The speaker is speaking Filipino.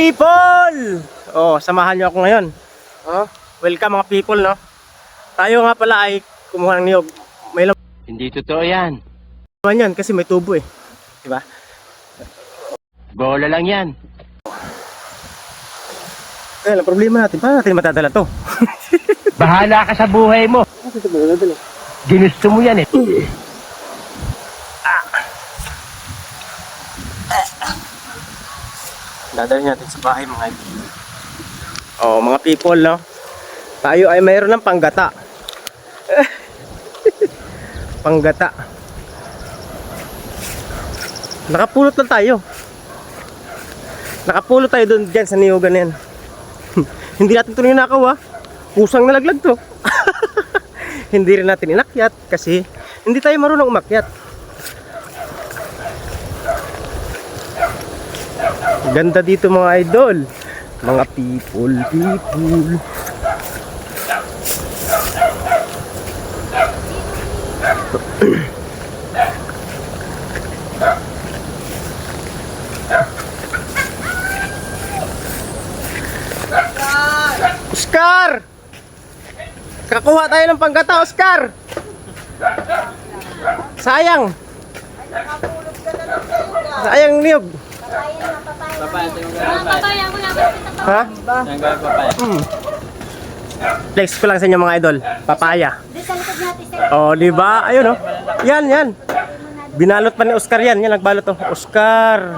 people! Oh, samahan niyo ako ngayon. Oh, welcome mga people, no? Tayo nga pala ay kumuha ng niyog. May laman. Hindi totoo yan. Yan kasi may tubo eh. Diba? Bola lang yan. Kaya ang problema natin, paano natin matadala to? Bahala ka sa buhay mo. Kasi ito matadala. Ginusto mo yan eh. Dadalhin natin sa bahay mga idol. Oh, mga people, no? Tayo ay mayroon ng panggata. Panggata. Nakapulot lang tayo. Nakapulot tayo doon dyan sa niyogan na yan. Hindi natin ito ninakaw, ha? Pusang nalaglag to. Hindi rin natin inakyat kasi hindi tayo marunong umakyat. Ganda dito mga idol. Mga people. Oscar! Kakuha tayo ng panggata, Oscar! Sayang! Sayang niyog! Papaya ko lang. Ha? Flex ko lang sa inyo mga idol. Papaya. Sa likod natin, sir. Oh, di ba? Ayun oh. Yan. Binalot pa ni Oscar yan. Yan nagbalot oh. Oscar.